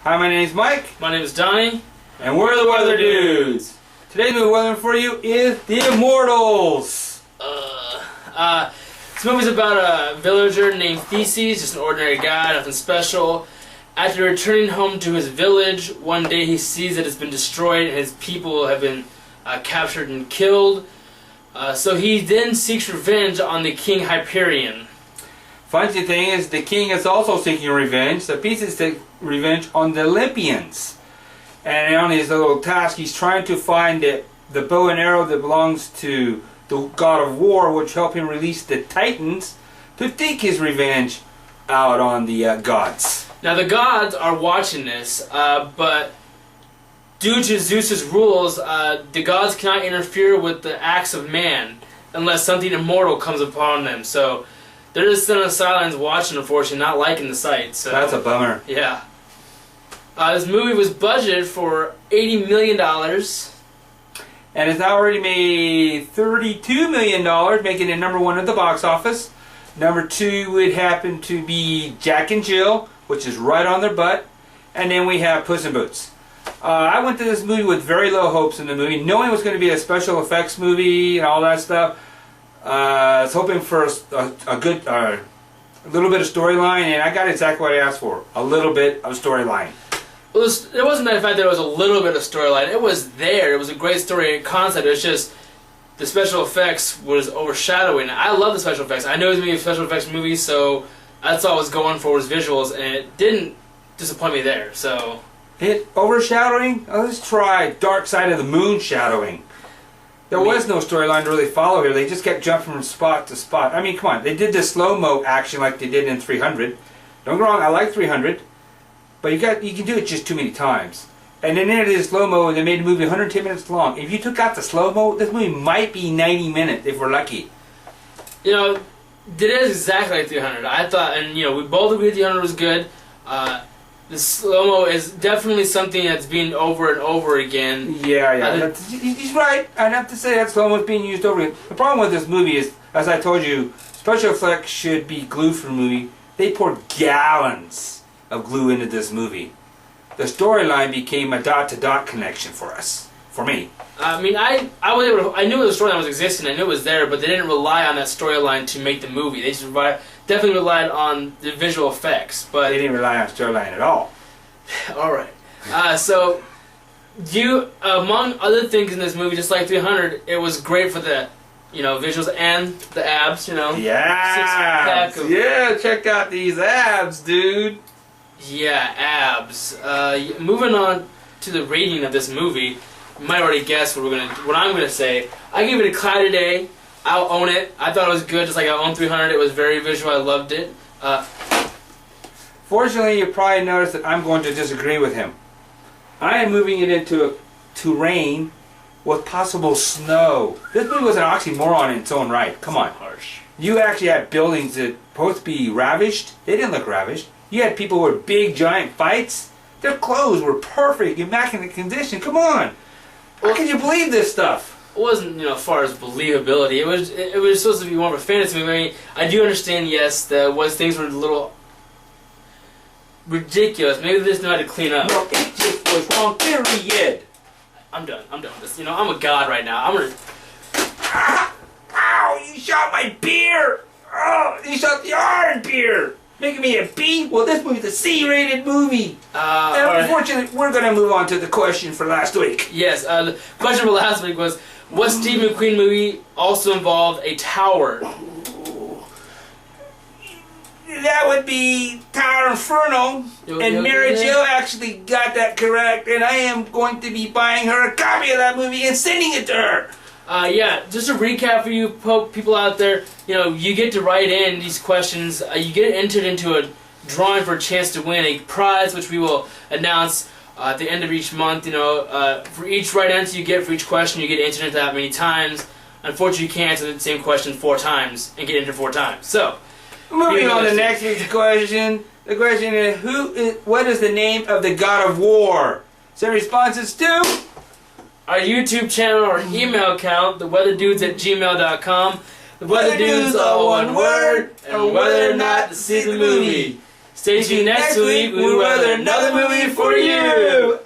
Hi, my name's Mike. My name is Donnie. And we're the Thewhetherdudes. Today's movie we're for you is The Immortals. This movie's about a villager named Theseus, just an ordinary guy, nothing special. After returning home to his village, one day he sees that it's been destroyed and his people have been captured and killed. So he then seeks revenge on the king Hyperion. Funny thing is, the king is also seeking revenge. The pieces take revenge on the Olympians. And on his little task, he's trying to find the bow and arrow that belongs to the god of war, which help him release the Titans to take his revenge out on the gods. Now the gods are watching this, but due to Zeus's rules, the gods cannot interfere with the acts of man unless something immortal comes upon them. So they're just sitting on the sidelines watching, unfortunately, not liking the sight. So that's a bummer. Yeah. This movie was budgeted for $80 million. And it's already made $32 million, making it #1 at the box office. #2 would happen to be Jack and Jill, which is right on their butt. And then we have Puss in Boots. I went to this movie with very low hopes in the movie, knowing it was going to be a special effects movie and all that stuff. I was hoping for a little bit of storyline, and I got exactly what I asked for. A little bit of storyline. Well, it wasn't the fact that it was a little bit of storyline. It was there. It was a great story concept. It was just the special effects was overshadowing. I love the special effects. I know it was going to be a special effects movie, so that's all I was going for was visuals, and it didn't disappoint me there. So overshadowing? Let's try Dark Side of the Moon shadowing. There was no storyline to really follow here. They just kept jumping from spot to spot. I mean, come on. They did the slow-mo action like they did in 300. Don't get me wrong, I like 300. But you can do it just too many times. And then they did slow-mo and they made the movie 110 minutes long. If you took out the slow-mo, this movie might be 90 minutes if we're lucky. You know, it is exactly like 300. I thought, and you know, we both agreed 300 was good. The slow-mo is definitely something that's being over and over again. Yeah. He's right. I'd have to say that slow-mo is being used over again. The problem with this movie is, as I told you, special effects should be glue for the movie. They poured gallons of glue into this movie. The storyline became a dot-to-dot connection for us. For me. I mean, I was able to, I knew the storyline was existing, I knew it was there, but they didn't rely on that storyline to make the movie. They just definitely relied on the visual effects, but they didn't rely on storyline at all. All right. So, among other things in this movie, just like 300, it was great for the, visuals and the abs. Yeah. Yeah, check out these abs, dude. Yeah, abs. Moving on to the rating of this movie, you might already guess what I'm gonna say. I gave it a cloud today. I'll own it. I thought it was good, just like I owned 300. It was very visual. I loved it. Fortunately, you probably noticed that I'm going to disagree with him. I am moving it into rain with possible snow. This movie was an oxymoron in its own right. Come on. Harsh. You actually had buildings that were supposed to be ravished. They didn't look ravished. You had people with big, giant fights. Their clothes were perfect, immaculate condition. Come on. How can you believe this stuff? It wasn't, as far as believability. It was supposed to be more of a fantasy movie. I mean, I do understand, yes, things were a little ridiculous. Maybe they just know how to clean up. No, it just was wrong, period. I'm done with this. I'm a god right now. I'm gonna... Ow, you shot my beer! Oh, you shot the orange beer! Making me a B? Well, this movie's a C-rated movie. And unfortunately, we're going to move on to the question for last week. Yes, the question for last week was, what Steve McQueen movie also involved a tower? That would be Tower Inferno. And Mary Jo actually got that correct. And I am going to be buying her a copy of that movie and sending it to her. Yeah, just a recap for you people out there. You get to write in these questions. You get entered into a drawing for a chance to win a prize, which we will announce at the end of each month. For each right answer you get for each question, you get entered into that many times. Unfortunately, you can't answer the same question 4 times and get entered 4 times. So, moving on to next week's question. The question is, what is the name of the god of war? Send responses to our YouTube channel or email account, thewhetherdudes@gmail.com. The Thewhetherdudes, all one word, and whether or not to see the movie. Stay tuned next week. We will have another movie for you.